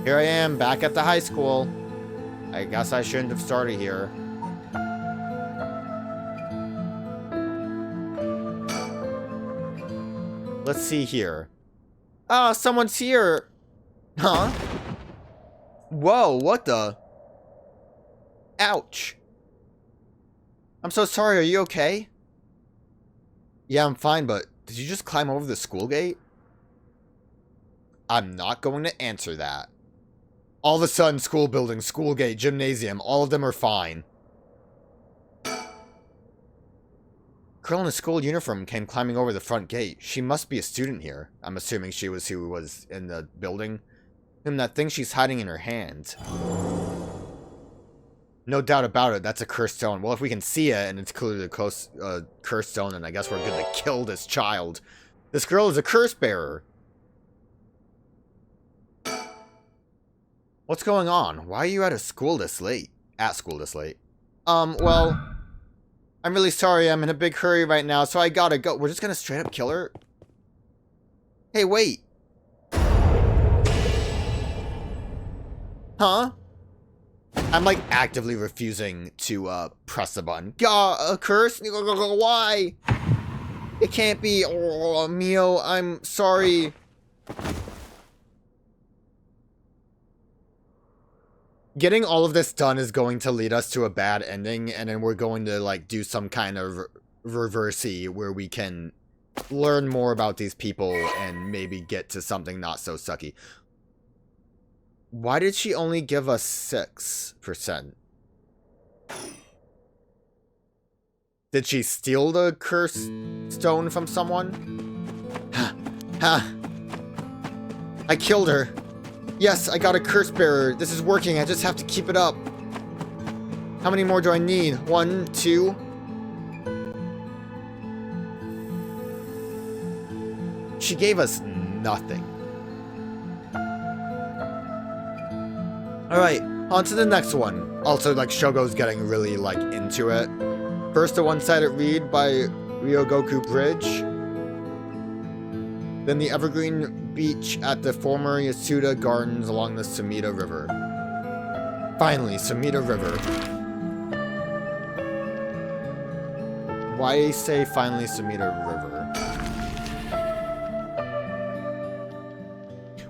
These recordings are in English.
Here I am, back at the high school. I guess I shouldn't have started here. Let's see here. Ah, someone's here. Huh? Whoa, what the? Ouch. I'm so sorry, are you okay? Yeah, I'm fine, but did you just climb over the school gate? I'm not going to answer that. All of a sudden, school building, school gate, gymnasium, all of them are fine. Girl in a school uniform came climbing over the front gate. She must be a student here. I'm assuming she was who was in the building. And that thing she's hiding in her hand. No doubt about it, that's a cursed stone. Well, if we can see it, and it's clearly a cursed stone, then I guess we're gonna kill this child. This girl is a curse bearer. What's going on? Why are you at school this late? Well, I'm really sorry, I'm in a big hurry right now, so I gotta go. We're just gonna straight up kill her? Hey, wait. Huh? I'm like actively refusing to press the button. A curse? Why? It can't be. Oh, Mio, I'm sorry. Getting all of this done is going to lead us to a bad ending, and then we're going to like do some kind of reversey where we can learn more about these people and maybe get to something not so sucky. Why did she only give us 6%? Did she steal the curse stone from someone? Ha! I killed her. Yes, I got a curse bearer. This is working. I just have to keep it up. How many more do I need? 1, 2. She gave us nothing. Alright, on to the next one. Also, like, Shogo's getting really, like, into it. First, a one-sided read by Ryogoku Bridge. Then the evergreen beach at the former Yasuda Gardens along the Sumida River. Finally, Sumida River. Why say finally Sumida River?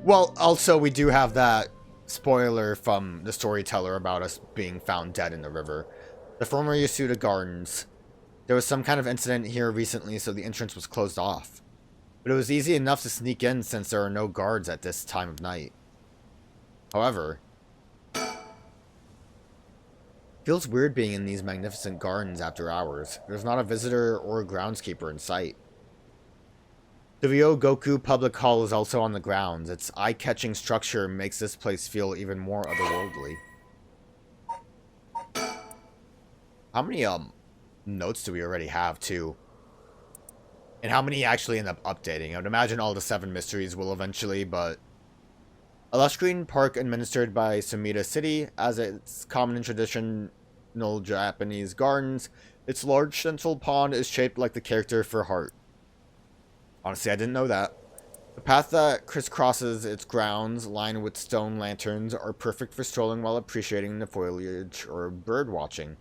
Well, also, we do have that spoiler from the storyteller about us being found dead in the river. The former Yasuda Gardens. There was some kind of incident here recently, so the entrance was closed off. But it was easy enough to sneak in since there are no guards at this time of night. However, feels weird being in these magnificent gardens after hours. There's not a visitor or a groundskeeper in sight. The Ryogoku Public Hall is also on the grounds. Its eye-catching structure makes this place feel even more otherworldly. How many notes do we already have, too? And how many actually end up updating? I would imagine all the 7 mysteries will eventually, but... A lush green park administered by Sumida City, as it's common in traditional Japanese gardens. Its large central pond is shaped like the character for heart. Honestly, I didn't know that. The path that crisscrosses its grounds, lined with stone lanterns, are perfect for strolling while appreciating the foliage or bird watching.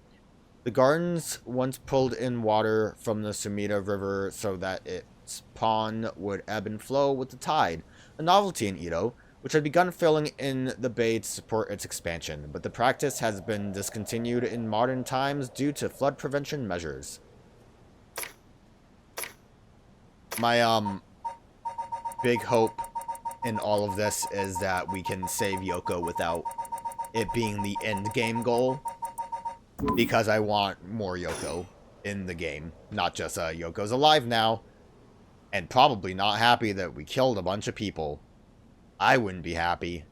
The gardens once pulled in water from the Sumida River so that its pond would ebb and flow with the tide, a novelty in Edo, which had begun filling in the bay to support its expansion, but the practice has been discontinued in modern times due to flood prevention measures. My, big hope in all of this is that we can save Yoko without it being the end game goal. Because I want more Yoko in the game. Not just, Yoko's alive now. And probably not happy that we killed a bunch of people. I wouldn't be happy.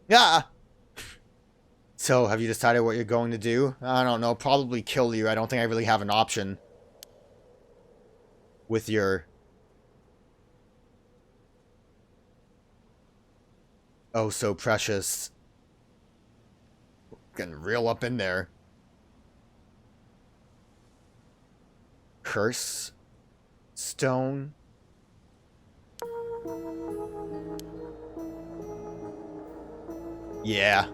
Yeah! So, have you decided what you're going to do? I don't know, probably kill you. I don't think I really have an option. With your... oh so precious... getting real up in there. Curse stone. Yeah.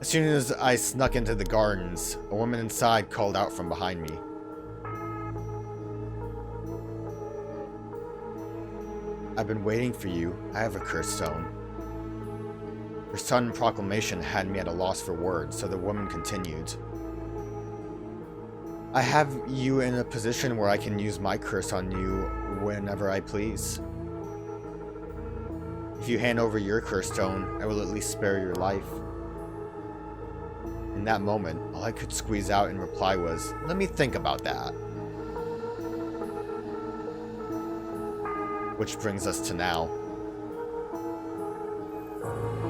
As soon as I snuck into the gardens, a woman inside called out from behind me. I've been waiting for you. I have a curse stone. Her sudden proclamation had me at a loss for words, so the woman continued. I have you in a position where I can use my curse on you whenever I please. If you hand over your curse stone, I will at least spare your life. In that moment, all I could squeeze out in reply was, let me think about that. Which brings us to now.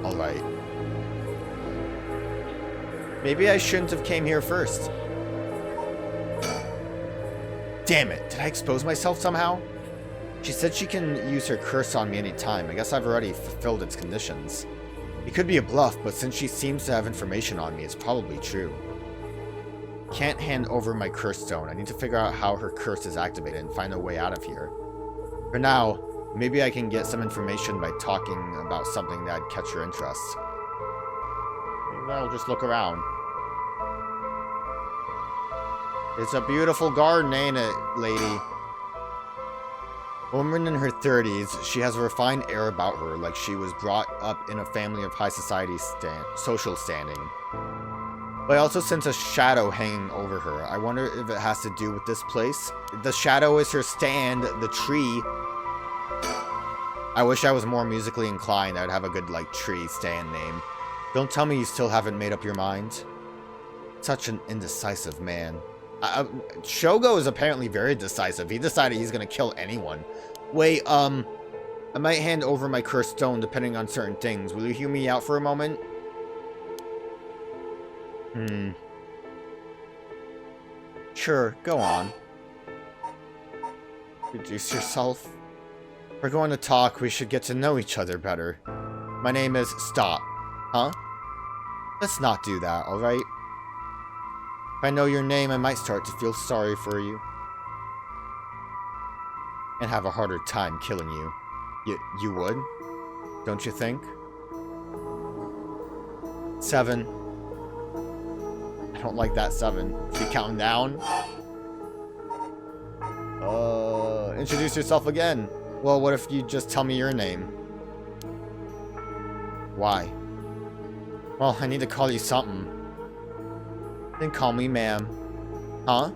Alright. Maybe I shouldn't have came here first. Damn it, did I expose myself somehow? She said she can use her curse on me anytime. I guess I've already fulfilled its conditions. It could be a bluff, but since she seems to have information on me, it's probably true. Can't hand over my curse stone. I need to figure out how her curse is activated and find a way out of here. For now, maybe I can get some information by talking about something that'd catch her interest. Maybe I'll just look around. It's a beautiful garden, ain't it, lady? A woman in her 30s, she has a refined air about her, like she was brought up in a family of high society social standing. But I also sense a shadow hanging over her. I wonder if it has to do with this place. The shadow is her stand, the tree. I wish I was more musically inclined. I'd have a good, like, tree stand name. Don't tell me you still haven't made up your mind. Such an indecisive man. Shogo is apparently very decisive. He decided he's gonna kill anyone. Wait, I might hand over my cursed stone depending on certain things. Will you hear me out for a moment? Sure, go on. Introduce yourself. If we're going to talk, we should get to know each other better. My name is... Stop. Huh? Let's not do that, alright? If I know your name, I might start to feel sorry for you. And have a harder time killing you. You would? Don't you think? 7. I don't like that 7. Is he counting down? Introduce yourself again. Well, what if you just tell me your name? Why? Well, I need to call you something. Then call me ma'am. Huh?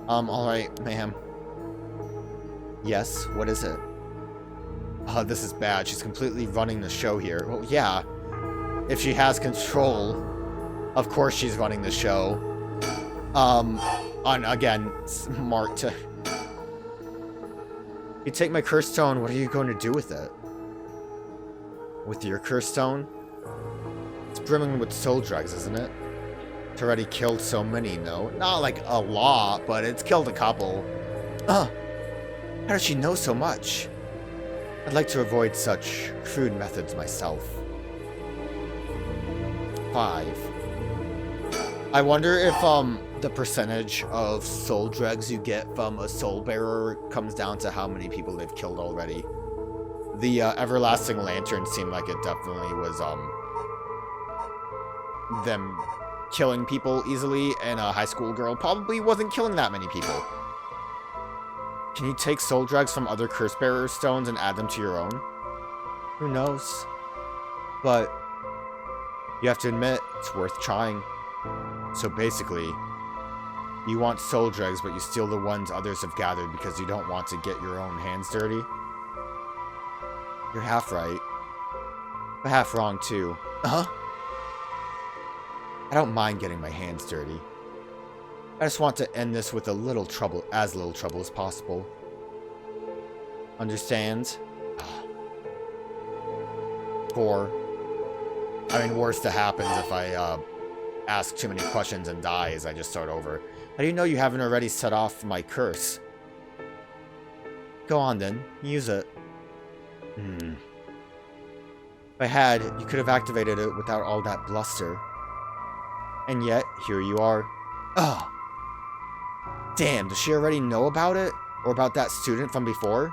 Alright, ma'am. Yes, what is it? Oh, this is bad. She's completely running the show here. Well, yeah. If she has control, of course she's running the show. Again, smart to... You take my curse stone, what are you going to do with it? With your curse stone? It's brimming with soul drugs, isn't it? It's already killed so many, no? Not like a lot, but it's killed a couple. How does she know so much? I'd like to avoid such crude methods myself. 5. I wonder if, the percentage of soul dregs you get from a soul bearer comes down to how many people they've killed already. The, Everlasting Lantern seemed like it definitely was, them killing people easily, and a high school girl probably wasn't killing that many people. Can you take soul dregs from other curse bearer stones and add them to your own? Who knows? But you have to admit, it's worth trying. So basically, you want soul dregs, but you steal the ones others have gathered because you don't want to get your own hands dirty? You're half right. But half wrong, too. I don't mind getting my hands dirty. I just want to end this with as little trouble as possible. Understand? 4. I mean, worst that happens if I, ask too many questions and die as I just start over. How do you know you haven't already set off my curse? Go on then, use it. If I had, you could have activated it without all that bluster. And yet, here you are. Ugh. Damn, does she already know about it? Or about that student from before?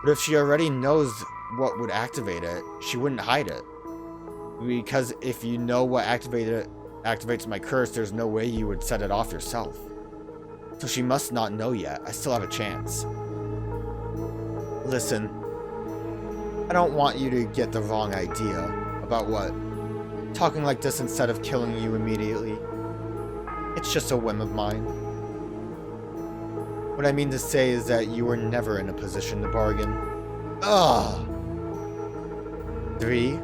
But if she already knows what would activate it, she wouldn't hide it. Because if you know what activates my curse, there's no way you would set it off yourself. So she must not know yet. I still have a chance. Listen, I don't want you to get the wrong idea. About what? Talking like this instead of killing you immediately. It's just a whim of mine. What I mean to say is that you were never in a position to bargain. Ugh! 3.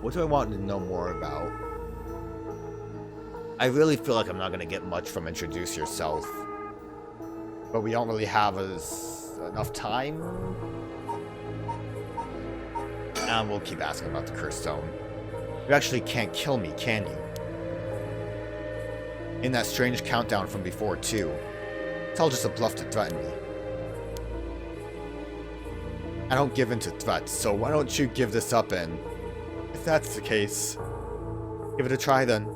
What do I want to know more about? I really feel like I'm not going to get much from Introduce Yourself. But we don't really have enough time. And we'll keep asking about the Cursed Stone. You actually can't kill me, can you? In that strange countdown from before, too. It's all just a bluff to threaten me. I don't give in to threats, so why don't you give this up and... If that's the case, give it a try then.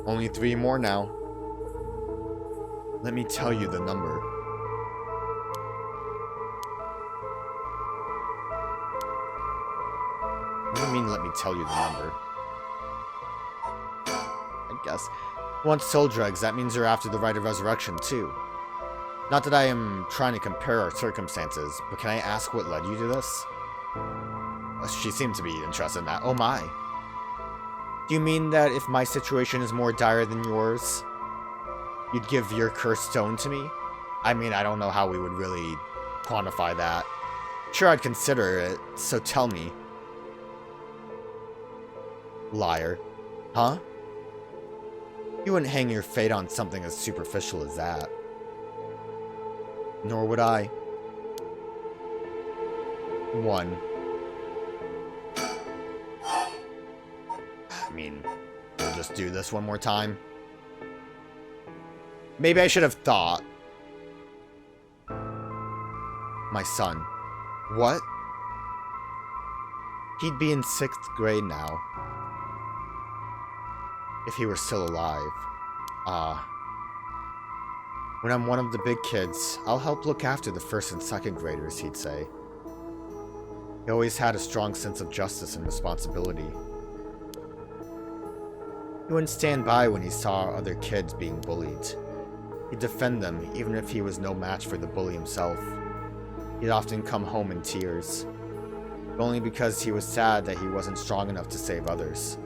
Only 3 more now. Let me tell you the number. What do you mean, let me tell you the number? I guess. Once soul drugs, that means you're after the Rite of Resurrection, too. Not that I am trying to compare our circumstances, but can I ask what led you to this? She seemed to be interested in that. Oh my. Do you mean that if my situation is more dire than yours, you'd give your cursed stone to me? I mean, I don't know how we would really quantify that. Sure, I'd consider it, so tell me. Liar. Huh? You wouldn't hang your fate on something as superficial as that. Nor would I. 1. I mean, we'll just do this one more time. Maybe I should have thought. My son. What? He'd be in 6th grade now. If he were still alive. When I'm one of the big kids, I'll help look after the 1st and 2nd graders, he'd say. He always had a strong sense of justice and responsibility. He wouldn't stand by when he saw other kids being bullied. He'd defend them, even if he was no match for the bully himself. He'd often come home in tears, but only because he was sad that he wasn't strong enough to save others.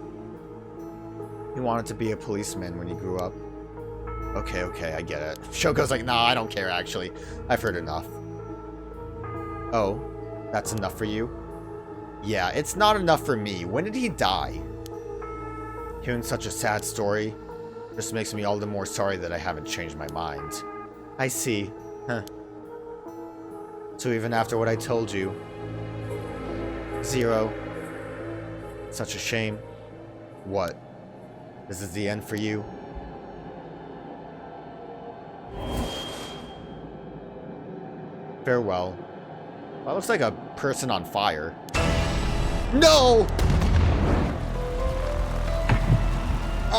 He wanted to be a policeman when he grew up. Okay, I get it. Shogo's like, nah, I don't care, actually. I've heard enough. Oh, that's enough for you? Yeah, it's not enough for me. When did he die? Hearing such a sad story just makes me all the more sorry that I haven't changed my mind. I see. Huh. So even after what I told you... 0. Such a shame. What? This is the end for you? Farewell. That looks like a person on fire. No!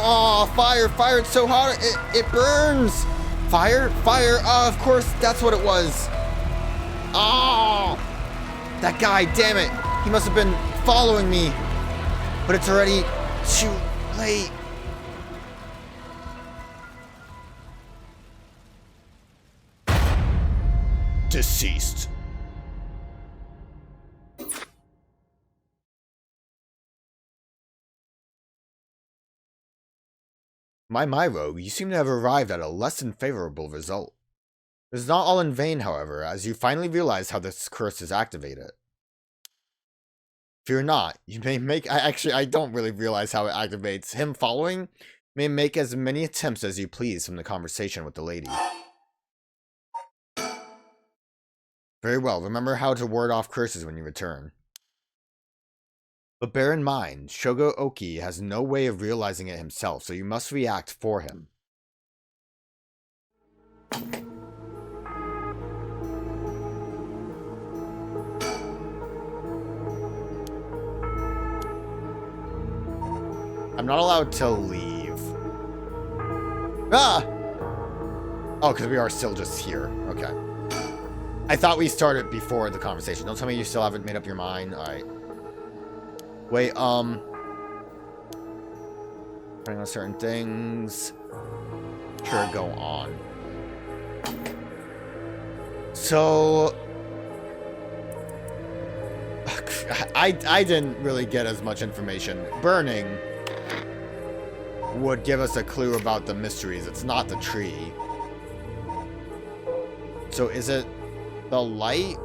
Oh, fire, it's so hot, it burns! Fire? Oh, of course, that's what it was. Oh! That guy, damn it! He must have been following me. But it's already too late. Deceased. My rogue, you seem to have arrived at a less than favorable result. It is not all in vain, however, as you finally realize how this curse is activated. Fear not, you may make... I don't really realize how it activates. Him following may make as many attempts as you please from the conversation with the lady. Very well, remember how to ward off curses when you return. But bear in mind, Shogo Okiie has no way of realizing it himself, so you must react for him. I'm not allowed to leave. Ah! Oh, because we are still just here. Okay. I thought we started before the conversation. Don't tell me you still haven't made up your mind. Alright. Wait, depending on certain things. Sure, go on. So... I didn't really get as much information. Burning would give us a clue about the mysteries. It's not the tree. So is it the light?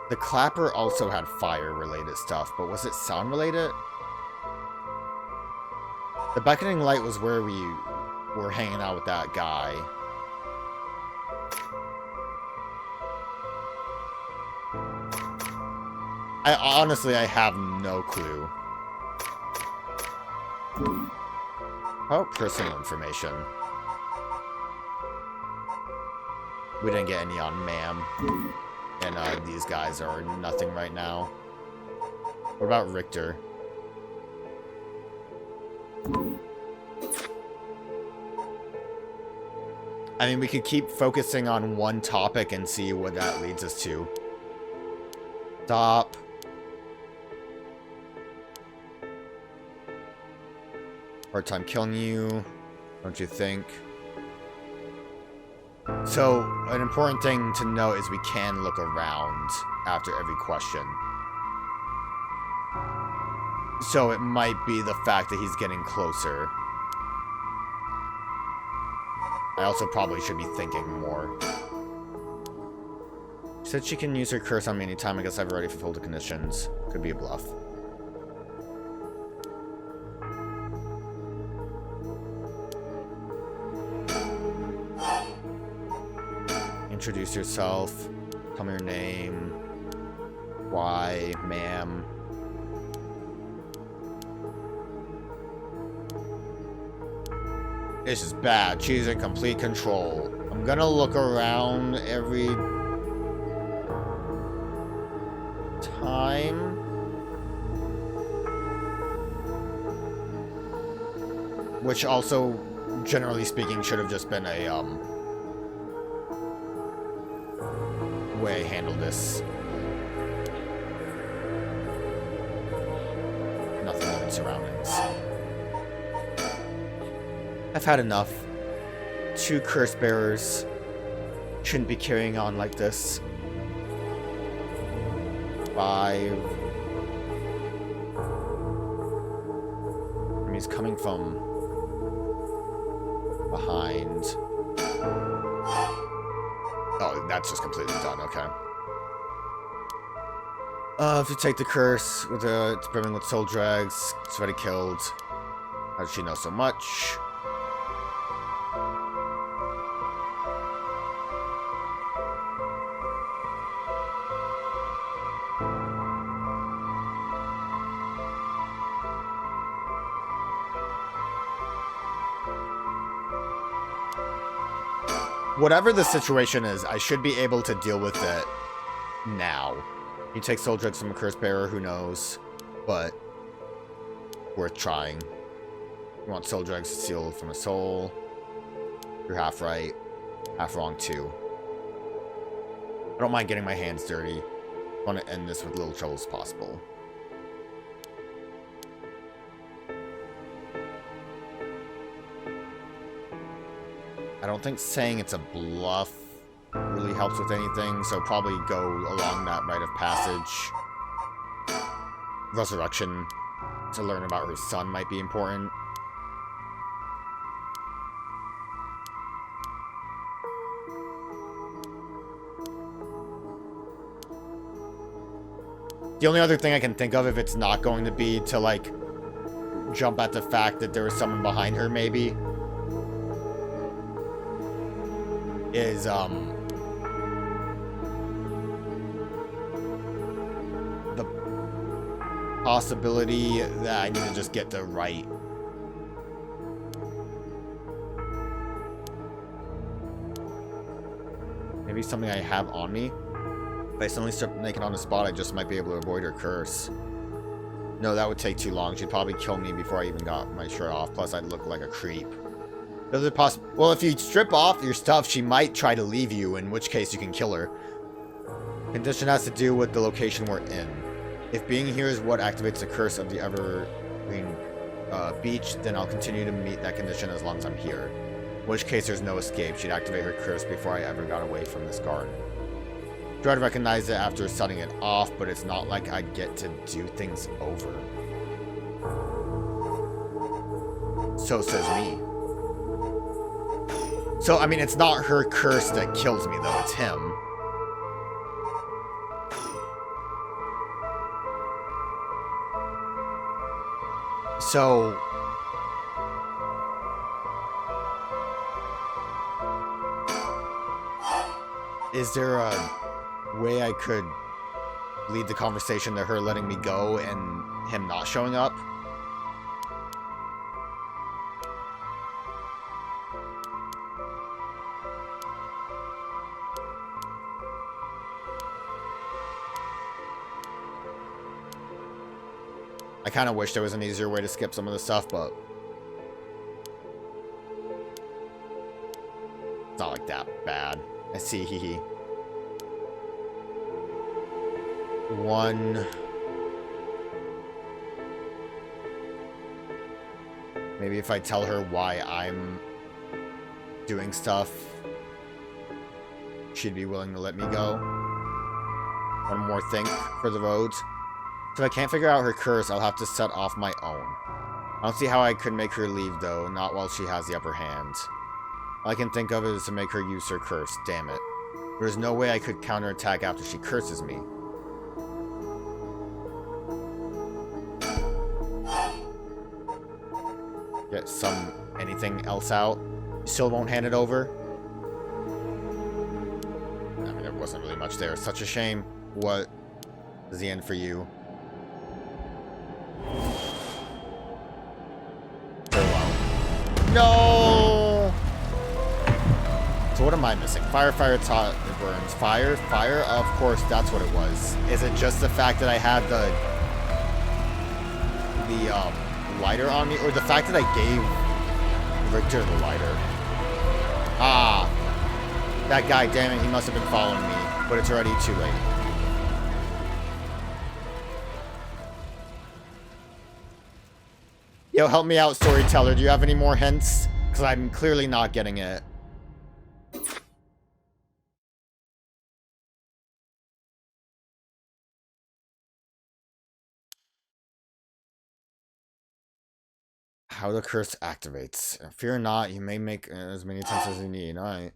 The clapper also had fire-related stuff, but was it sound-related? The beckoning light was where we were hanging out with that guy. Honestly, I have no clue. Oh, personal information. We didn't get any on ma'am. And these guys are nothing right now. What about Richter? I mean, we could keep focusing on one topic and see what that leads us to. Stop. Hard time killing you, don't you think? So, an important thing to note is we can look around after every question. So it might be the fact that he's getting closer. I also probably should be thinking more. She said she can use her curse on me anytime. I guess I've already fulfilled the conditions. Could be a bluff. Introduce yourself. Tell me your name. Why, ma'am? This is bad. She's in complete control. I'm gonna look around every time. Which also, generally speaking, should have just been a, way I handle this. Nothing in surroundings. I've had enough. 2 curse bearers shouldn't be carrying on like this. 5. I mean, he's coming from behind. Oh, that's just completely done, okay. If you take the curse with it's brimming with soul drags, it's already killed. How does she know so much? Whatever the situation is, I should be able to deal with it now. You take soul drugs from a curse bearer, who knows? But worth trying. You want soul drugs sealed from a soul. You're half right, half wrong too. I don't mind getting my hands dirty. I want to end this with little trouble as possible. I don't think saying it's a bluff really helps with anything, so probably go along that rite of passage. Resurrection, to learn about her son might be important. The only other thing I can think of, if it's not going to be to, like, jump at the fact that there was someone behind her, maybe, is, the possibility that I need to just get the right. Maybe something I have on me. If I suddenly start naked on the spot, I just might be able to avoid her curse. No, that would take too long. She'd probably kill me before I even got my shirt off. Plus, I'd look like a creep. Well, if you strip off your stuff, she might try to leave you, in which case you can kill her. Condition has to do with the location we're in. If being here is what activates the curse of the Evergreen Beach, then I'll continue to meet that condition as long as I'm here. In which case there's no escape. She'd activate her curse before I ever got away from this garden. Try to recognize it after setting it off, but it's not like I'd get to do things over. So says me. So, I mean, it's not her curse that kills me, though. It's him. So... is there a way I could lead the conversation to her letting me go and him not showing up? I kind of wish there was an easier way to skip some of the stuff, but it's not like that bad. I see, hee hee. One. Maybe if I tell her why I'm doing stuff, she'd be willing to let me go. One more thing for the roads. So if I can't figure out her curse, I'll have to set off my own. I don't see how I could make her leave, though, not while she has the upper hand. All I can think of is to make her use her curse, damn it. There's no way I could counterattack after she curses me. Get anything else out? You still won't hand it over? I mean, there wasn't really much there. Such a shame. What is the end for you? Farewell. No! So what am I missing? Fire, it burns. Fire, of course, that's what it was. Is it just the fact that I had the lighter on me? Or the fact that I gave Richter the lighter? Ah! That guy, damn it, he must have been following me. But it's already too late. Yo, help me out, storyteller. Do you have any more hints? Because I'm clearly not getting it. How the curse activates. Fear not, you may make as many attempts as you need. Alright.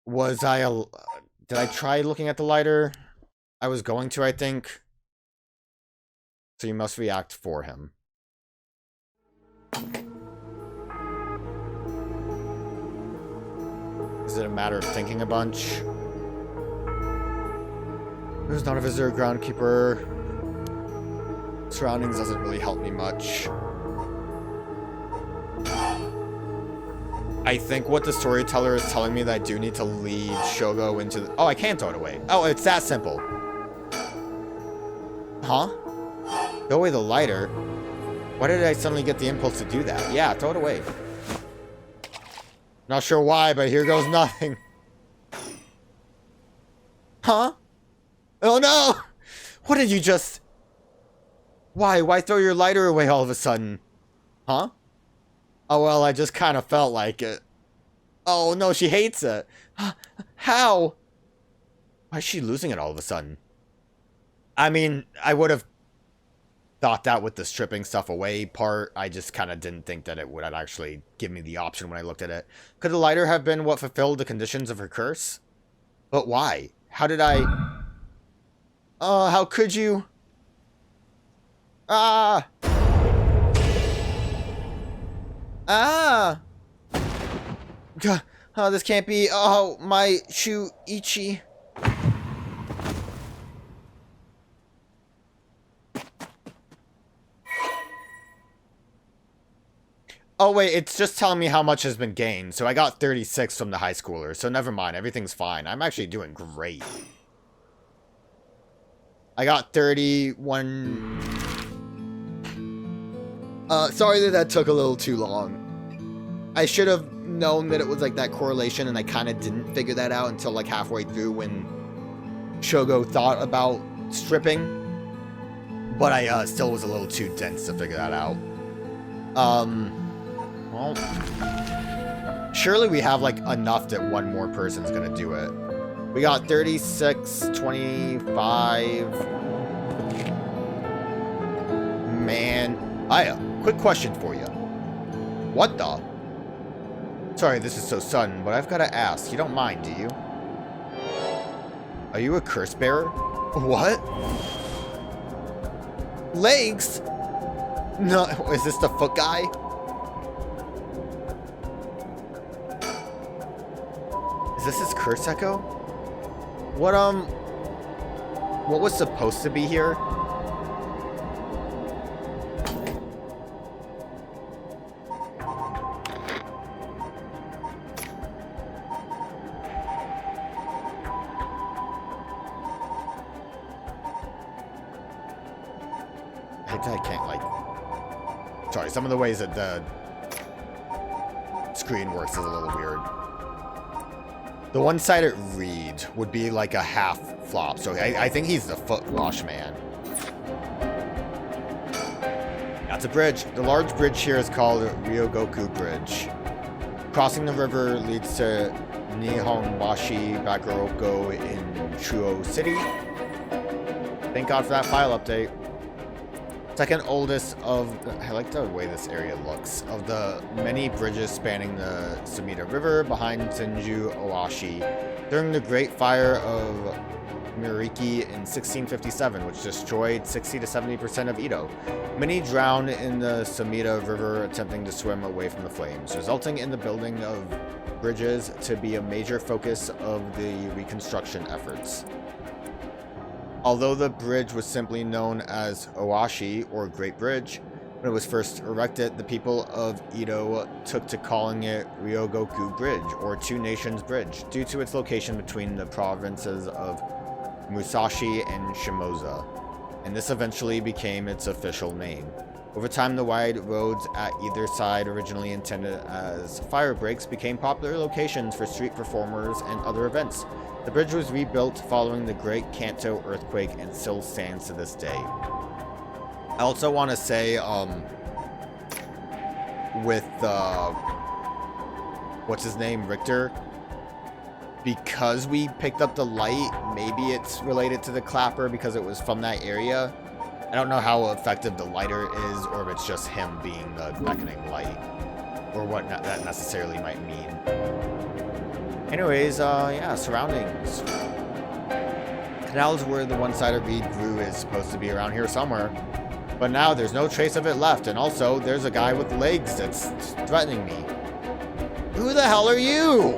Did I try looking at the lighter? I was going to, I think. So you must react for him. Is it a matter of thinking a bunch? There's not a visitor groundkeeper. Surroundings doesn't really help me much. I think what the storyteller is telling me that I do need to lead Shogo into the... Oh, I can't throw it away. Oh, it's that simple. Huh? Throw away the lighter? Why did I suddenly get the impulse to do that? Yeah, throw it away. Not sure why, but here goes nothing. Huh? Oh no! What did you just... Why throw your lighter away all of a sudden? Huh? Oh well, I just kind of felt like it. Oh no, she hates it. How? Why is she losing it all of a sudden? I mean, I would have thought that with the stripping stuff away part. I just kind of didn't think that it would actually give me the option when I looked at it. Could the lighter have been what fulfilled the conditions of her curse? But why? How did I... Oh, how could you? Ah! Ah! God, oh, this can't be. Oh, my Shuichi. Oh, wait, it's just telling me how much has been gained. So I got 36 from the high schooler. So never mind, everything's fine. I'm actually doing great. I got 31. Sorry that took a little too long. I should have known that it was like that correlation, and I kind of didn't figure that out until like halfway through when Shogo thought about stripping. But I still was a little too dense to figure that out. Well, surely we have like enough that one more person's gonna do it. We got 36, 25. Man, quick question for you. What the? Sorry, this is so sudden, but I've got to ask. You don't mind, do you? Are you a curse bearer? What? Legs? No, is this the foot guy? Is this his curse echo? What was supposed to be here? I can't, like... Sorry, some of the ways that the screen works is a little weird. The one-sided reed would be like a half flop, so I think he's the foot wash man. That's a bridge. The large bridge here is called Ryogoku Bridge. Crossing the river leads to Nihonbashi Bakuroko in Chuo City. Thank God for that file update. Second oldest of, I like the way this area looks, of the many bridges spanning the Sumida River behind Senju Owashi during the Great Fire of Miriki in 1657, which destroyed 60 to 70% of Edo. Many drowned in the Sumida River attempting to swim away from the flames, resulting in the building of bridges to be a major focus of the reconstruction efforts. Although the bridge was simply known as Owashi, or Great Bridge, when it was first erected, the people of Edo took to calling it Ryogoku Bridge, or Two Nations Bridge, due to its location between the provinces of Musashi and Shimoza, and this eventually became its official name. Over time, the wide roads at either side, originally intended as fire breaks, became popular locations for street performers and other events. The bridge was rebuilt following the Great Kanto earthquake and still stands to this day. I also want to say, with, what's his name, Richter, because we picked up the light, maybe it's related to the clapper because it was from that area. I don't know how effective the lighter is, or if it's just him being the beckoning light, or what that necessarily might mean. Anyways, yeah, surroundings. Canals where the one-sided reed grew is supposed to be around here somewhere. But now there's no trace of it left, and also there's a guy with legs that's threatening me. Who the hell are you?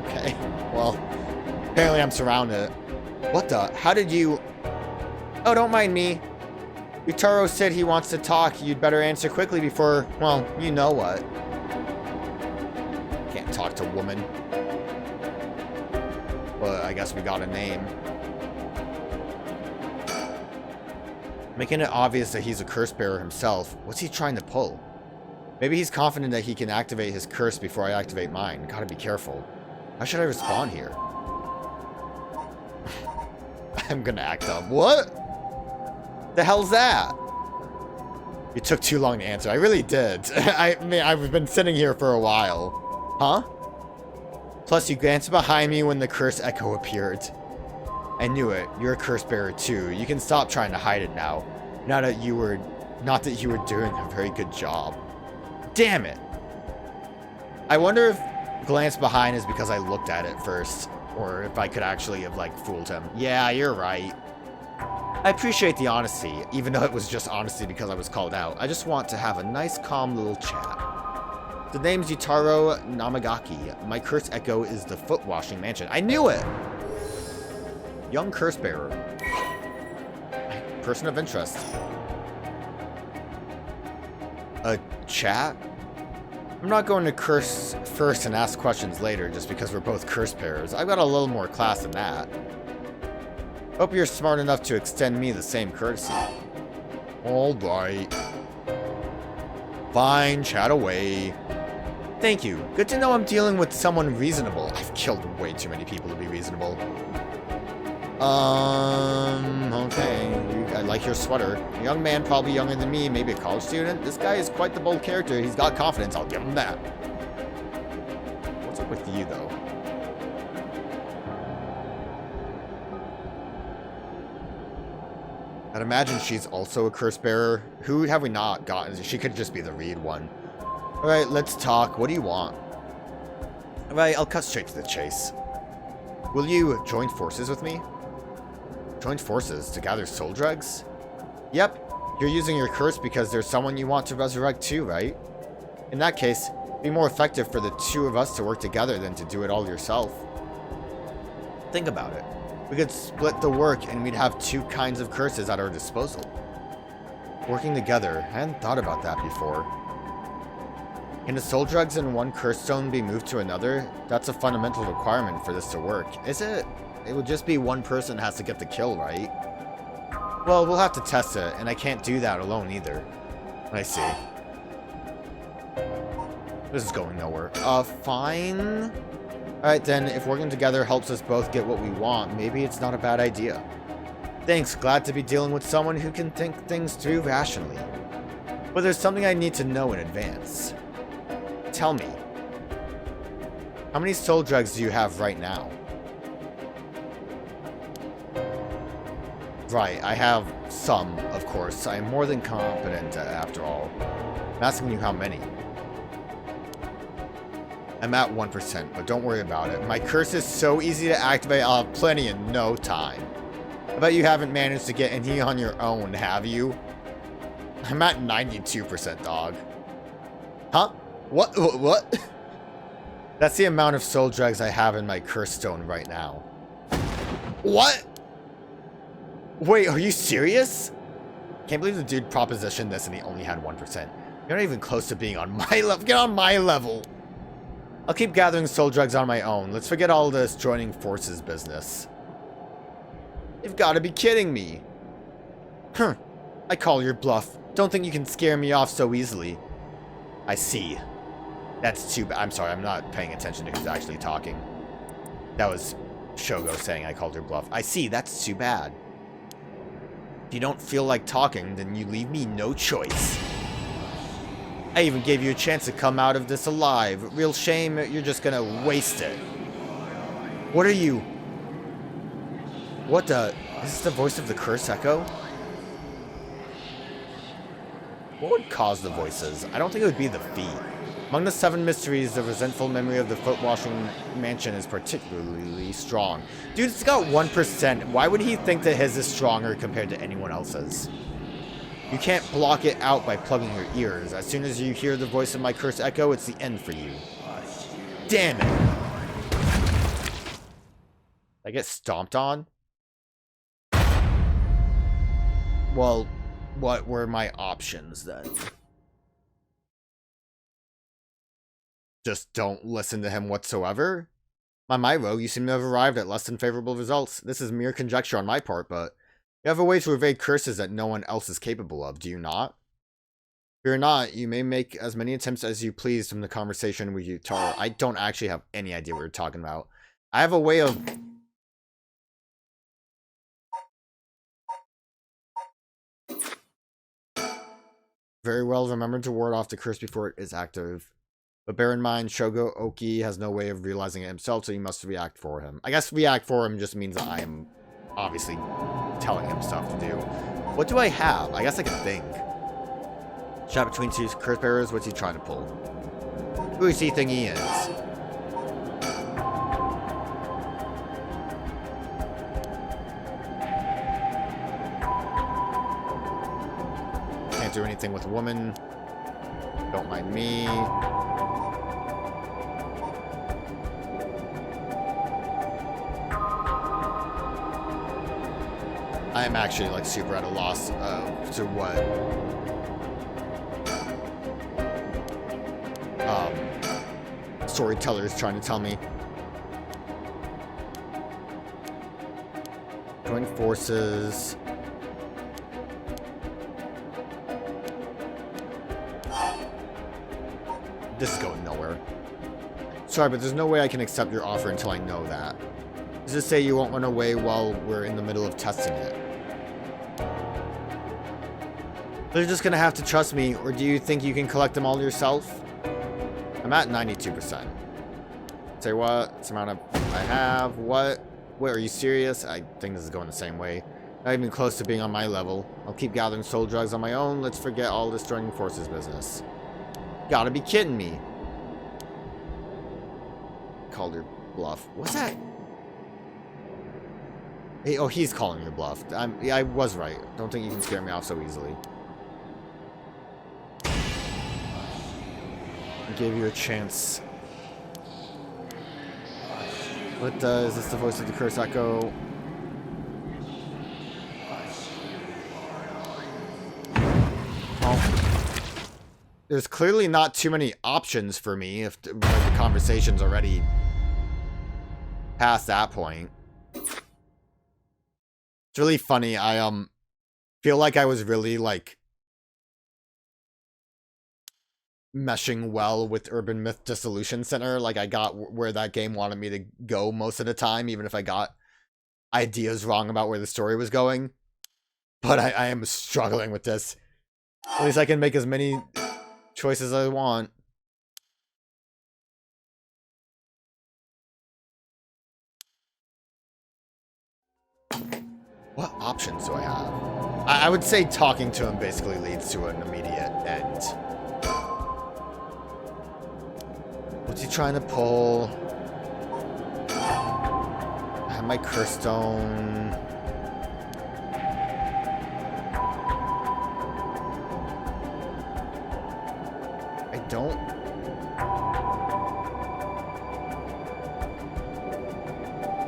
Okay, well, apparently I'm surrounded. What the? How did you... Oh, don't mind me. Utaro said he wants to talk. You'd better answer quickly before, well, you know what. Can't talk to woman. But I guess we got a name. Making it obvious that he's a curse bearer himself. What's he trying to pull? Maybe he's confident that he can activate his curse before I activate mine. Gotta be careful. How should I respond here? I'm gonna act up. What? The hell's that? You took too long to answer. I really did. I mean, I've been sitting here for a while. Huh? Plus, you glanced behind me when the curse echo appeared. I knew it. You're a curse bearer too. You can stop trying to hide it now. Not that you were doing a very good job. Damn it. I wonder if glance behind is because I looked at it first, or if I could actually have like fooled him. Yeah, you're right. I appreciate the honesty, even though it was just honesty because I was called out. I just want to have a nice, calm little chat. The name's Yutaro Namagaki. My curse echo is the foot washing mansion. I knew it! Young curse bearer. Person of interest. A chat? I'm not going to curse first and ask questions later just because we're both curse bearers. I've got a little more class than that. Hope you're smart enough to extend me the same courtesy. Alright. Fine, chat away. Thank you. Good to know I'm dealing with someone reasonable. I've killed way too many people to be reasonable. Okay. I like your sweater. A young man, probably younger than me, maybe a college student. This guy is quite the bold character. He's got confidence. I'll give him that. What's up with you, though? I'd imagine she's also a curse bearer. Who have we not gotten? She could just be the Reed one. Alright, let's talk. What do you want? Alright, I'll cut straight to the chase. Will you join forces with me? Join forces to gather soul drugs? Yep. You're using your curse because there's someone you want to resurrect too, right? In that case, it'd be more effective for the two of us to work together than to do it all yourself. Think about it. We could split the work and we'd have two kinds of curses at our disposal. Working together. I hadn't thought about that before. Can the soul drugs in one curse stone be moved to another? That's a fundamental requirement for this to work. Is it? It would just be one person has to get the kill, right? Well, we'll have to test it, and I can't do that alone either. I see. This is going nowhere. Fine. Alright then, if working together helps us both get what we want, maybe it's not a bad idea. Thanks, glad to be dealing with someone who can think things through rationally. But there's something I need to know in advance. Tell me. How many soul drugs do you have right now? Right, I have some, of course. I am more than competent after all. I'm asking you how many. I'm at 1%, but don't worry about it. My curse is so easy to activate, I'll have plenty in no time. I bet you haven't managed to get any on your own, have you? I'm at 92%, dog. Huh? What? That's the amount of soul drugs I have in my curse stone right now. What? Wait, are you serious? Can't believe the dude propositioned this and he only had 1%. You're not even close to being on my level. Get on my level. I'll keep gathering soul drugs on my own. Let's forget all this joining forces business. You've got to be kidding me. I call your bluff. Don't think you can scare me off so easily. I see. That's too bad. I'm sorry, I'm not paying attention to who's actually talking. That was Shogo saying I called her bluff. I see, that's too bad. If you don't feel like talking, then you leave me no choice. I even gave you a chance to come out of this alive. Real shame you're just gonna waste it. What are you? What the? Is this the voice of the curse echo? What would cause the voices? I don't think it would be the feet. Among the 7 mysteries, the resentful memory of the foot-washing mansion is particularly strong. Dude, it's got 1%. Why would he think that his is stronger compared to anyone else's? You can't block it out by plugging your ears. As soon as you hear the voice of my curse echo, it's the end for you. Damn it! I get stomped on? Well, what were my options then? Just don't listen to him whatsoever? My Myro, you seem to have arrived at less than favorable results. This is mere conjecture on my part, but you have a way to evade curses that no one else is capable of, do you not? Fear not, you may make as many attempts as you please from the conversation with Yutaro. I don't actually have any idea what you're talking about. I have a way of... Very well, remember to ward off the curse before it is active. But bear in mind, Shogo Okiie has no way of realizing it himself, so you must react for him. I guess react for him just means that I am obviously telling him stuff to do. What do I have? I guess I can think. Shot between 2 curse bearers, what's he trying to pull? Who does he think he is? Can't do anything with a woman. Don't mind me. I'm actually like super at a loss to what. storyteller is trying to tell me. Join forces. This is going nowhere. Sorry, but there's no way I can accept your offer until I know that. Does it say you won't run away while we're in the middle of testing it? They're just gonna have to trust me, or do you think you can collect them all yourself? I'm at 92%. Say what? It's the amount of I have. What? Wait, are you serious? I think this is going the same way. Not even close to being on my level. I'll keep gathering soul drugs on my own. Let's forget all this joining forces business. Gotta be kidding me. Called your bluff. What's that? Hey, oh, he's calling your bluff. Yeah, I was right. Don't think you can scare me off so easily. I gave you a chance. What is this the voice of the curse echo? There's clearly not too many options for me if the conversation's already past that point. It's really funny. I feel like I was really like meshing well with Urban Myth Dissolution Center. Like I got where that game wanted me to go most of the time, even if I got ideas wrong about where the story was going. But I am struggling with this. At least I can make as many choices I want. What options do I have? I would say talking to him basically leads to an immediate end. What's he trying to pull? I have my curse stone. I don't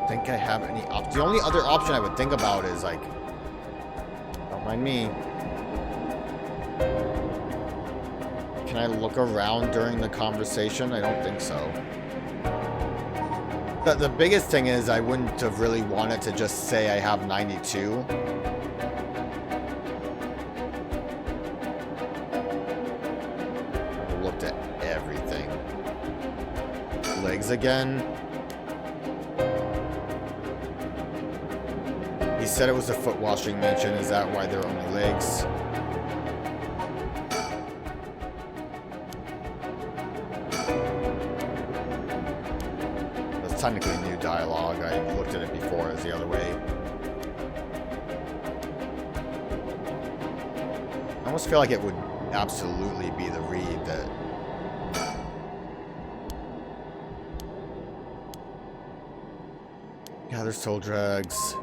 think I have any options. The only other option I would think about is like, don't mind me. Can I look around during the conversation? I don't think so. The biggest thing is I wouldn't have really wanted to just say I have 92. I looked at everything. Legs again. He said it was a foot washing mansion. Is that why there are only legs? That's technically new dialogue. I looked at it before as the other way. I almost feel like it would absolutely be the read that... Gather soul drugs.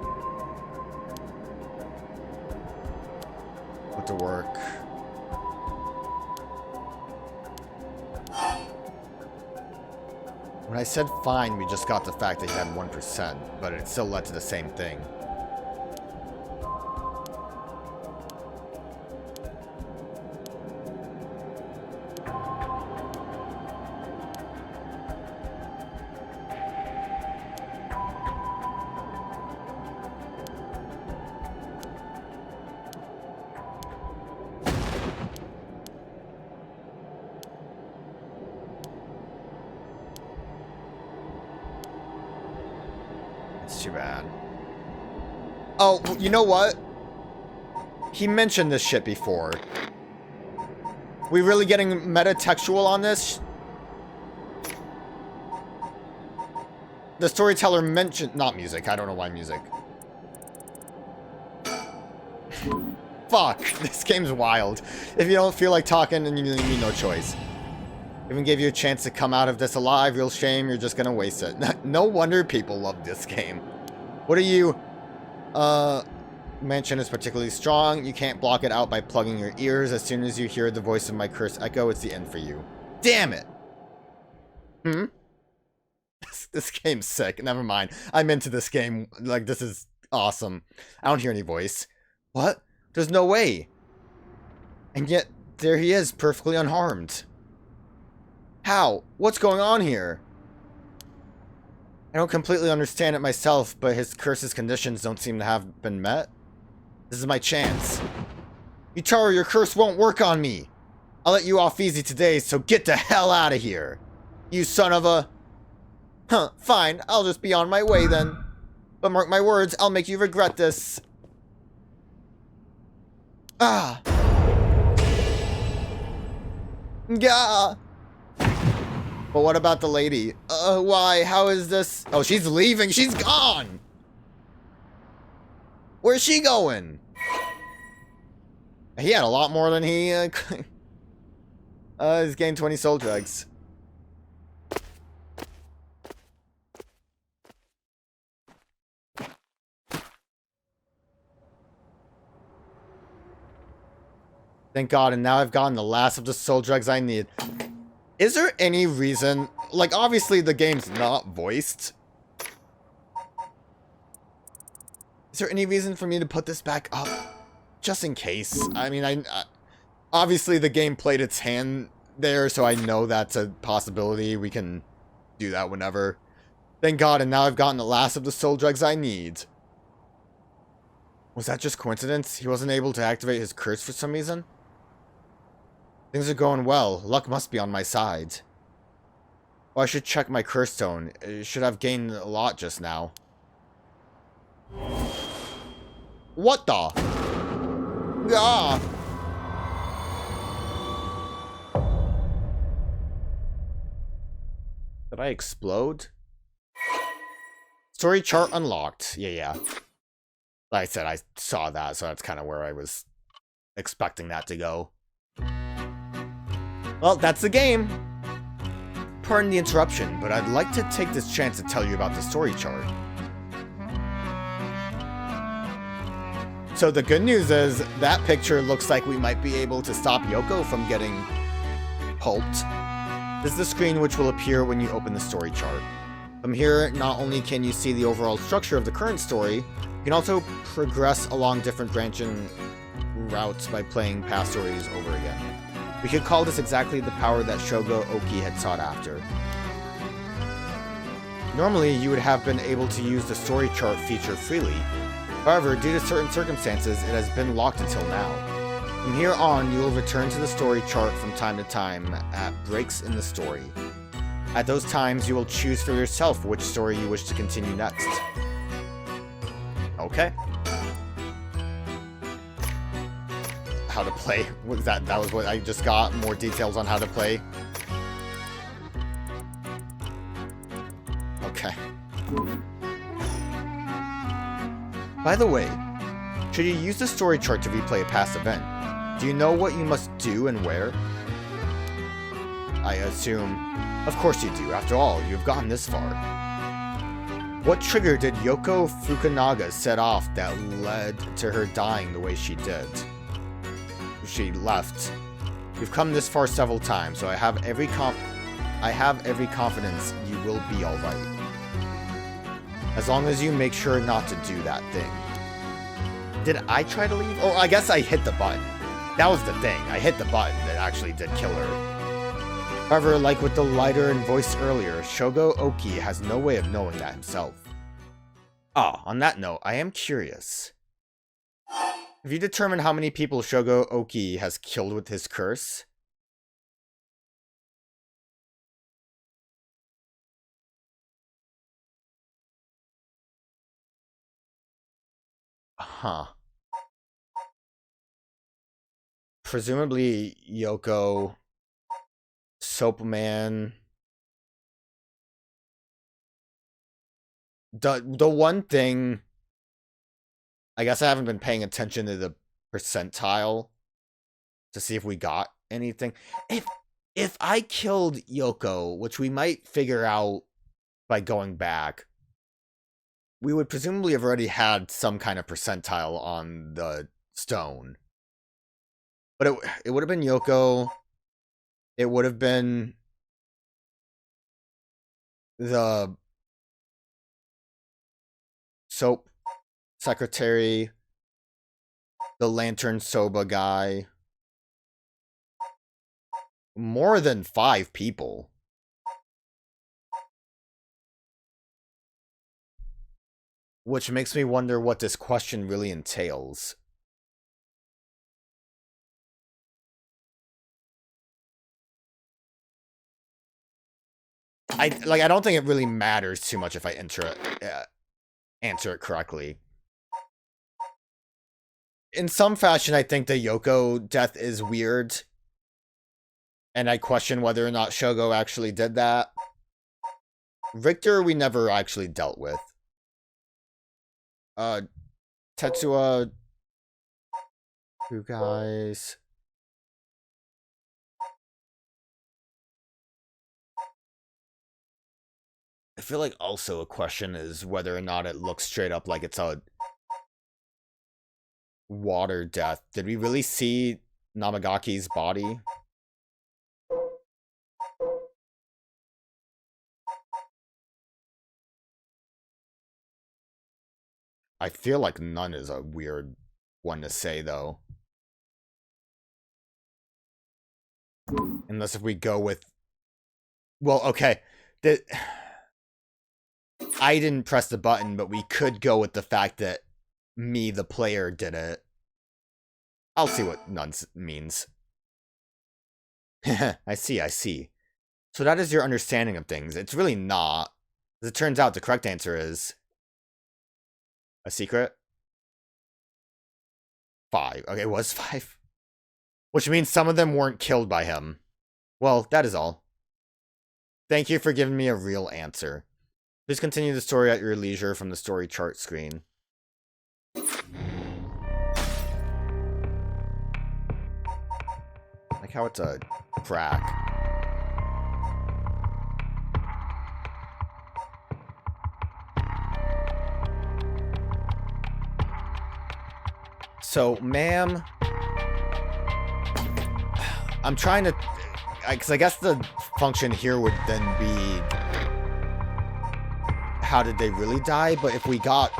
Put to work. When I said fine, we just got the fact that he had 1%, but it still led to the same thing. It's too bad. Oh, you know what? He mentioned this shit before. We really getting metatextual on this? The storyteller mentioned... Not music. I don't know why music. Fuck. This game's wild. If you don't feel like talking, then you leave no choice. Even gave you a chance to come out of this alive. Real shame. You're just gonna waste it. No wonder people love this game. What are you... Mansion is particularly strong. You can't block it out by plugging your ears. As soon as you hear the voice of my curse echo, it's the end for you. Damn it! This game's sick. Never mind. I'm into this game. Like, this is awesome. I don't hear any voice. What? There's no way. And yet, there he is, perfectly unharmed. How? What's going on here? I don't completely understand it myself, but his curse's conditions don't seem to have been met. This is my chance. Yutaro, your curse won't work on me. I'll let you off easy today, so get the hell out of here. You son of a... Huh, fine, I'll just be on my way then. But mark my words, I'll make you regret this. Ah. Gah. But what about the lady? Why? How is this? Oh, she's leaving. She's gone. Where's she going? He had a lot more than he... he's gained 20 soul drugs. Thank God, and now I've gotten the last of the soul drugs I need. Is there any reason... Like, obviously the game's not voiced. Is there any reason for me to put this back up? Just in case. I mean, obviously the game played its hand there, so I know that's a possibility. We can do that whenever. Thank God, and now I've gotten the last of the soul drugs I need. Was that just coincidence? He wasn't able to activate his curse for some reason? Things are going well. Luck must be on my side. Oh, I should check my curse stone. It should have gained a lot just now. What the? Ah! Did I explode? Story chart unlocked. Yeah. Like I said, I saw that, so that's kind of where I was expecting that to go. Well, that's the game. Pardon the interruption, but I'd like to take this chance to tell you about the story chart. So the good news is, that picture looks like we might be able to stop Yoko from getting pulped. This is the screen which will appear when you open the story chart. From here, not only can you see the overall structure of the current story, you can also progress along different branching routes by playing past stories over again. We could call this exactly the power that Shogo Okiie had sought after. Normally, you would have been able to use the story chart feature freely. However, due to certain circumstances, it has been locked until now. From here on, you will return to the story chart from time to time at breaks in the story. At those times, you will choose for yourself which story you wish to continue next. Okay. How to play. What was that? That was what I just got. More details on how to play. Okay. By the way, should you use the story chart to replay a past event, do you know what you must do and where? I assume... Of course you do. After all, you've gotten this far. What trigger did Yoko Fukunaga set off that led to her dying the way she did? She left. You've come this far several times, so I have every confidence you will be alright. As long as you make sure not to do that thing. Did I try to leave? Oh, I guess I hit the button. That was the thing. I hit the button that actually did kill her. However, like with the lighter and voice earlier, Shogo Okiie has no way of knowing that himself. Ah, on that note, I am curious. Have you determined how many people Shogo Okiie has killed with his curse? Huh. Presumably Yoko, Soapman. The one thing, I guess I haven't been paying attention to the percentile to see if we got anything. If I killed Yoko, which we might figure out by going back, we would presumably have already had some kind of percentile on the stone. But it would have been Yoko. It would have been the soap secretary, the lantern soba guy. More than 5 people. Which makes me wonder what this question really entails. I don't think it really matters too much if I answer it correctly. In some fashion, I think the Yoko death is weird. And I question whether or not Shogo actually did that. Richter, we never actually dealt with. Tetsuya... You guys... I feel like also a question is whether or not it looks straight up like it's a water death. Did we really see Namagaki's body? I feel like none is a weird one to say, though. Unless if we go with... Well, okay. I didn't press the button, but we could go with the fact that me, the player, did it. I'll see what none means. I see. So that is your understanding of things. It's really not. As it turns out, the correct answer is... a secret? 5. Okay, it was 5. Which means some of them weren't killed by him. Well, that is all. Thank you for giving me a real answer. Please continue the story at your leisure from the story chart screen. Like how it's a crack. So, ma'am... I'm trying to... Because I guess the function here would then be... how did they really die? But if we got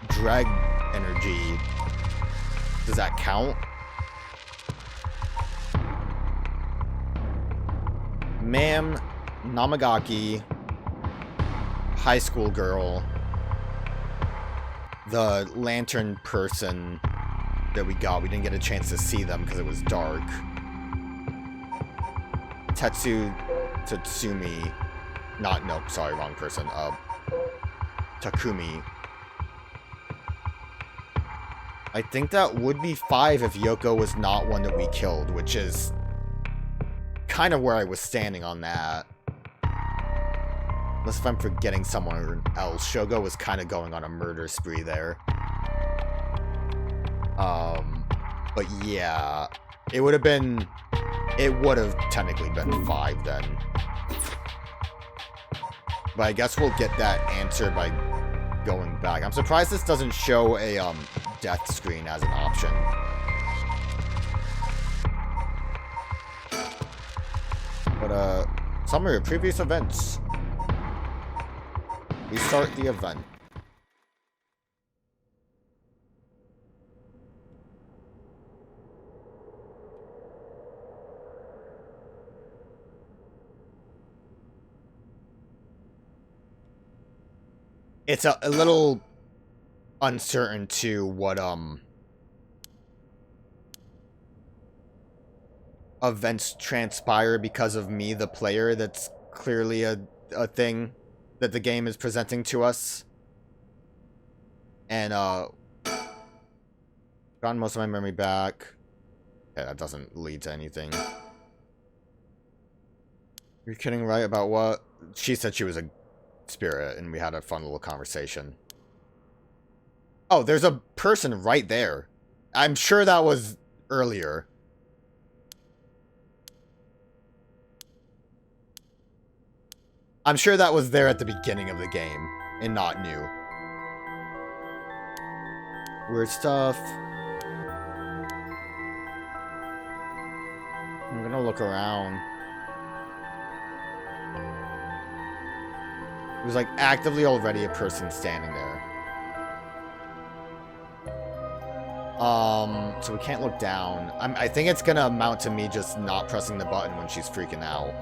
drag energy, does that count? Ma'am, Namagaki, high school girl, the lantern person that we got, we didn't get a chance to see them because it was dark. Tatsumi, wrong person. Takumi. I think that would be 5 if Yoko was not one that we killed, which is kind of where I was standing on that. Unless if I'm forgetting someone else. Shogo was kind of going on a murder spree there. But yeah, it would have technically been 5 then. But I guess we'll get that answer by going back. I'm surprised this doesn't show a death screen as an option. But summary of previous events. We start the event. It's a little uncertain to what events transpire because of me, the player. That's clearly a thing that the game is presenting to us. And gotten most of my memory back. Yeah, that doesn't lead to anything. You're kidding, right? About what? She said she was a spirit, and we had a fun little conversation. Oh, there's a person right there. I'm sure that was earlier. I'm sure that was there at the beginning of the game, and not new. Weird stuff. I'm gonna look around. There's like actively already a person standing there. So we can't look down. I think it's gonna amount to me just not pressing the button when she's freaking out.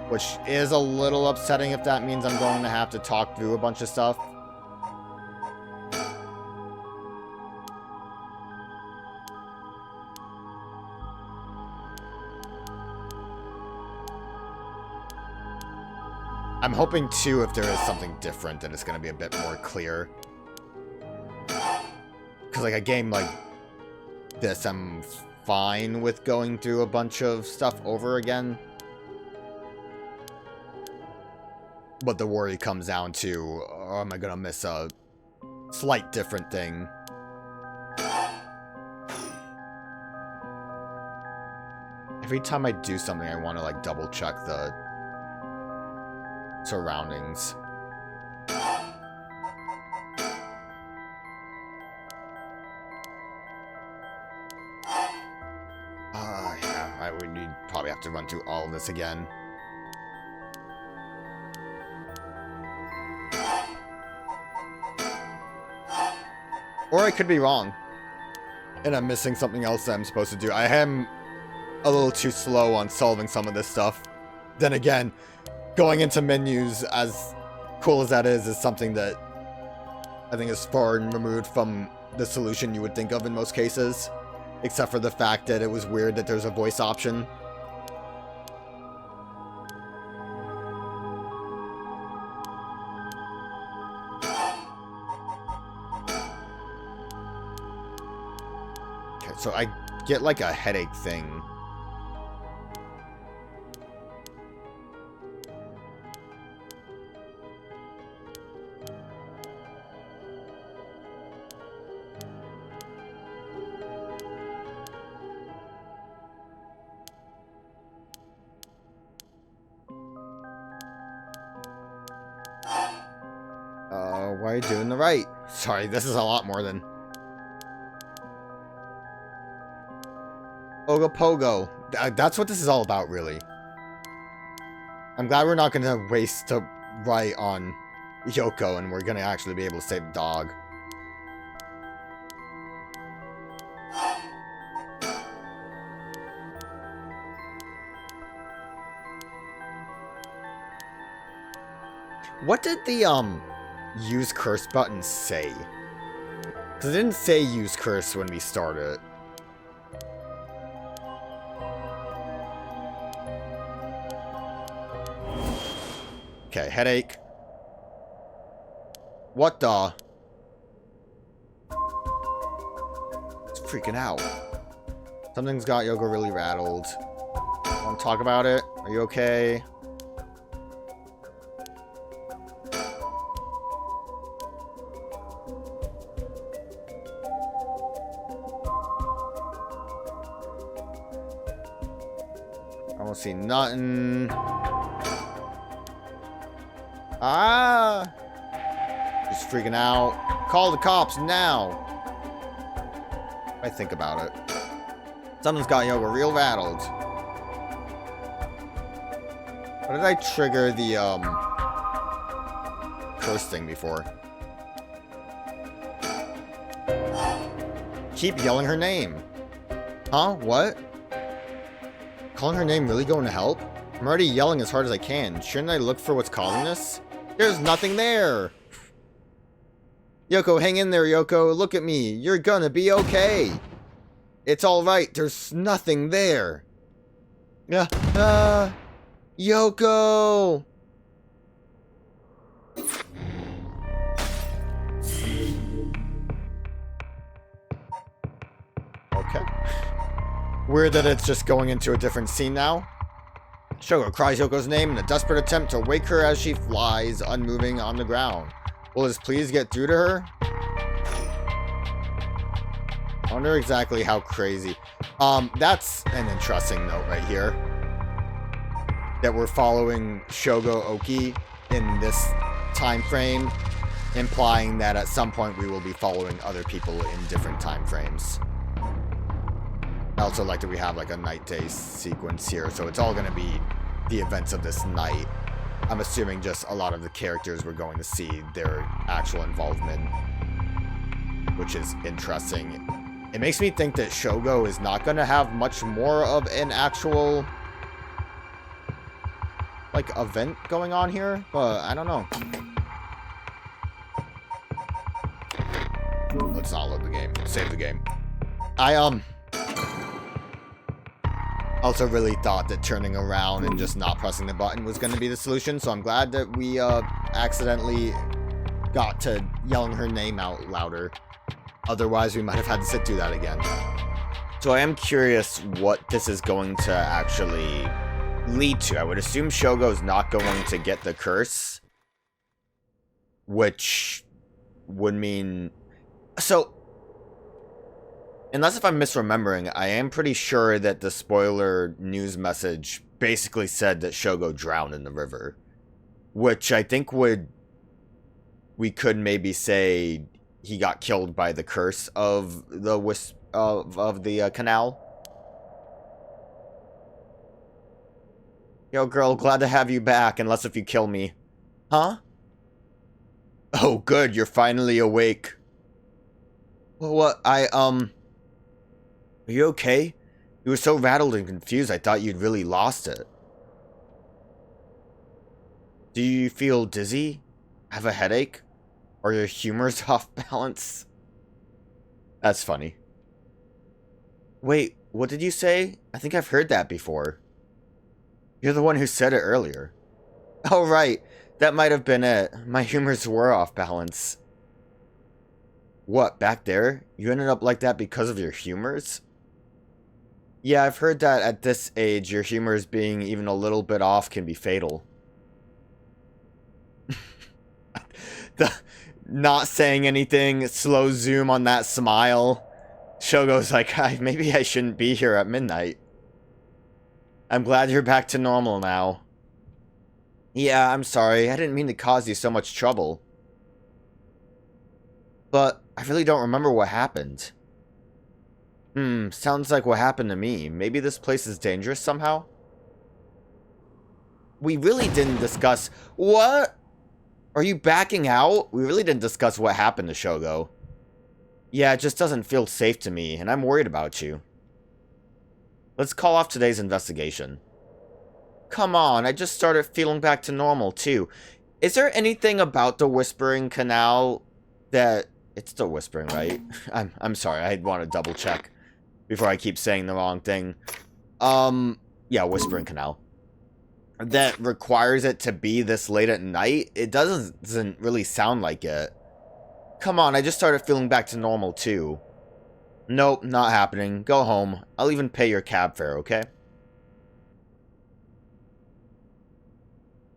Which is a little upsetting if that means I'm going to have to talk through a bunch of stuff. I'm hoping, too, if there is something different, then it's going to be a bit more clear. Because, like, a game like this, I'm fine with going through a bunch of stuff over again. But the worry comes down to, oh, am I going to miss a slight different thing? Every time I do something, I want to, like, double check the surroundings. Yeah, I would probably have to run through all of this again. Or I could be wrong, and I'm missing something else that I'm supposed to do. I am a little too slow on solving some of this stuff. Then again, going into menus, as cool as that is something that I think is far removed from the solution you would think of in most cases. Except for the fact that it was weird that there's a voice option. Okay, so I get like a headache thing. Why are you doing the right? Sorry, this is a lot more than... Ogopogo. That's what this is all about, really. I'm glad we're not going to waste a right on Yoko, and we're going to actually be able to save the dog. What did the, use curse button say? Because it didn't say use curse when we started. Okay, headache. What the? It's freaking out. Something's got Yoko really rattled. Want to talk about it? Are you okay? I don't see nothing. Ah! Just freaking out. Call the cops now. I think about it. Something's got Yoko real rattled. What did I trigger the curse thing before? Keep yelling her name. Huh? What? Calling her name really going to help? I'm already yelling as hard as I can. Shouldn't I look for what's causing this? There's nothing there! Yoko, hang in there, Yoko. Look at me. You're gonna be okay. It's alright. There's nothing there. Yoko! Okay. Weird that it's just going into a different scene now. Shogo cries Yoko's name in a desperate attempt to wake her as she flies, unmoving on the ground. Will this please get through to her? I wonder exactly how crazy. That's an interesting note right here. That we're following Shogo Okiie in this time frame, implying that at some point we will be following other people in different time frames. I also like that we have like a night-day sequence here, so it's all going to be the events of this night. I'm assuming just a lot of the characters we're going to see their actual involvement, which is interesting. It makes me think that Shogo is not going to have much more of an actual like event going on here, but I don't know. Let's not load the game. Save the game. Also really thought that turning around and just not pressing the button was going to be the solution, so I'm glad that we accidentally got to yelling her name out louder. Otherwise, we might have had to sit through that again. So I am curious what this is going to actually lead to. I would assume Shogo's not going to get the curse, which would mean... So, unless if I'm misremembering, I am pretty sure that the spoiler news message basically said that Shogo drowned in the river, which I think we could maybe say he got killed by the curse of the canal. Yo, girl, glad to have you back, unless if you kill me. Huh? Oh, good, you're finally awake. What, are you okay? You were so rattled and confused, I thought you'd really lost it. Do you feel dizzy? Have a headache? Are your humors off balance? That's funny. Wait, what did you say? I think I've heard that before. You're the one who said it earlier. Oh, right. That might have been it. My humors were off balance. What, back there? You ended up like that because of your humors? Yeah, I've heard that at this age, your humors being even a little bit off can be fatal. The not saying anything, slow zoom on that smile. Shogo's like, maybe I shouldn't be here at midnight. I'm glad you're back to normal now. Yeah, I'm sorry. I didn't mean to cause you so much trouble. But I really don't remember what happened. Sounds like what happened to me. Maybe this place is dangerous somehow? We really didn't discuss... What? Are you backing out? We really didn't discuss what happened to Shogo. Yeah, it just doesn't feel safe to me, and I'm worried about you. Let's call off today's investigation. Come on, I just started feeling back to normal, too. Is there anything about the Whispering Canal that... It's the Whispering, right? I'm sorry, I want to double check before I keep saying the wrong thing. Yeah, Whispering Canal. That requires it to be this late at night? It doesn't really sound like it. Come on, I just started feeling back to normal, too. Nope, not happening. Go home. I'll even pay your cab fare, okay?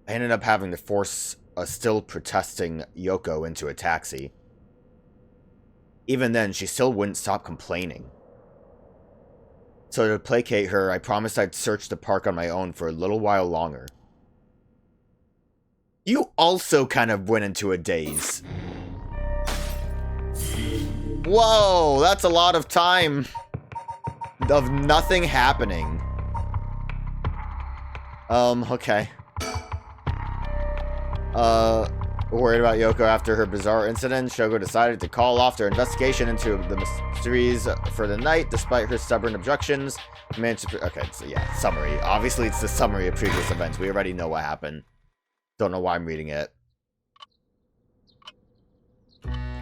I ended up having to force a still protesting Yoko into a taxi. Even then, she still wouldn't stop complaining. So to placate her, I promised I'd search the park on my own for a little while longer. You also kind of went into a daze. Whoa, that's a lot of time of nothing happening. Okay. Worried about Yoko after her bizarre incident, Shogo decided to call off their investigation into the mysteries for the night, despite her stubborn objections. Okay, so yeah, summary. Obviously, it's the summary of previous events. We already know what happened. Don't know why I'm reading it.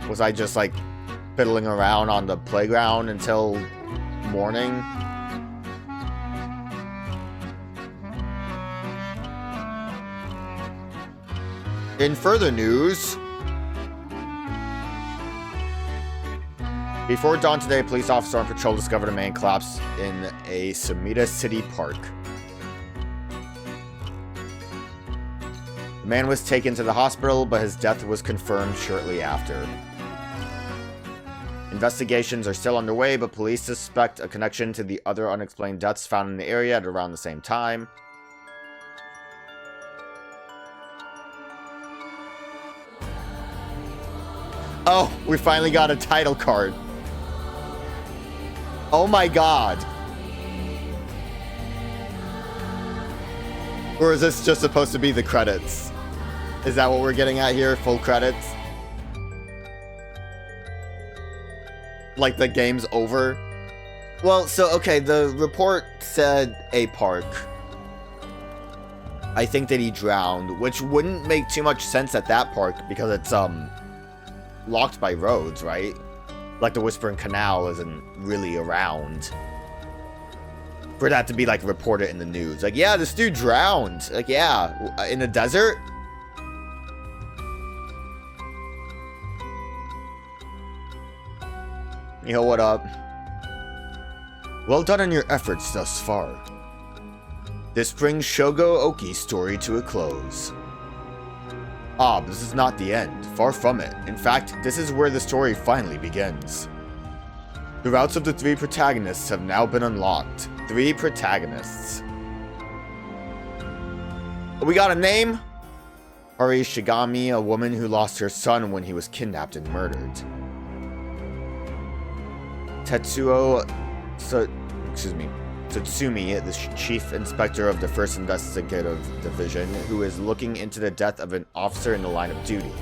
Was I just, like, fiddling around on the playground until morning? In further news, before dawn today, a police officer on patrol discovered a man collapsed in a Sumida City Park. The man was taken to the hospital, but his death was confirmed shortly after. Investigations are still underway, but police suspect a connection to the other unexplained deaths found in the area at around the same time. Oh, we finally got a title card. Oh my god. Or is this just supposed to be the credits? Is that what we're getting at here? Full credits? Like the game's over? Well, so, okay, the report said a park. I think that he drowned, which wouldn't make too much sense at that park because it's, locked by roads, right? Like the Whispering Canal isn't really around. for that to be, like, reported in the news. Like, yeah, this dude drowned. Like, yeah, in the desert? Yo, what up? Well done on your efforts thus far. This brings Shogo Okiie's story to a close. Ah, but this is not the end. Far from it. In fact, this is where the story finally begins. The routes of the 3 protagonists have now been unlocked. 3 protagonists. We got a name? Hari Shigami, a woman who lost her son when he was kidnapped and murdered. Tatsumi, the chief inspector of the 1st Investigative Division, who is looking into the death of an officer in the line of duty.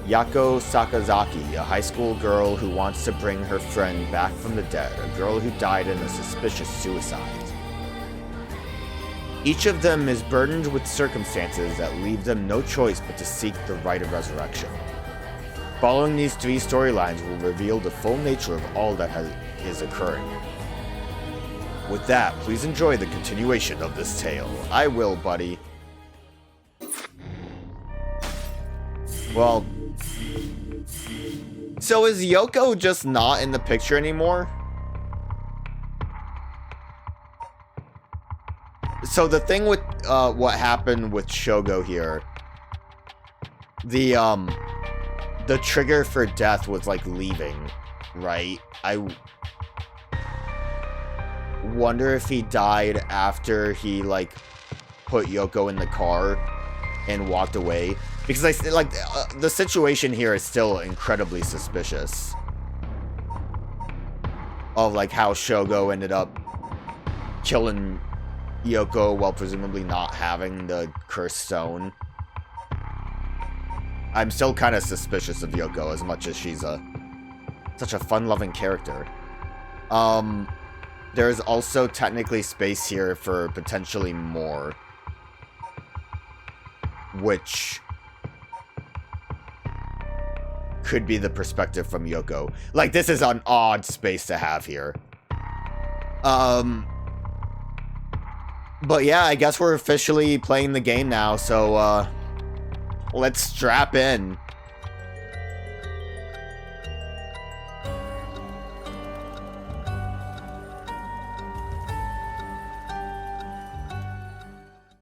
Yako Sakazaki, a high school girl who wants to bring her friend back from the dead, a girl who died in a suspicious suicide. Each of them is burdened with circumstances that leave them no choice but to seek the Rite of Resurrection. Following these 3 storylines will reveal the full nature of all that is occurring. With that, please enjoy the continuation of this tale. I will, buddy. Well, so is Yoko just not in the picture anymore? So the thing with what happened with Shogo here, the trigger for death was like leaving, right? I wonder if he died after he like put Yoko in the car and walked away, because the situation here is still incredibly suspicious of like how Shogo ended up killing Yoko while presumably not having the cursed stone. I'm still kind of suspicious of Yoko as much as she's such a fun-loving character. There's also technically space here for potentially more, which could be the perspective from Yoko. Like, this is an odd space to have here. But yeah, I guess we're officially playing the game now, so let's strap in.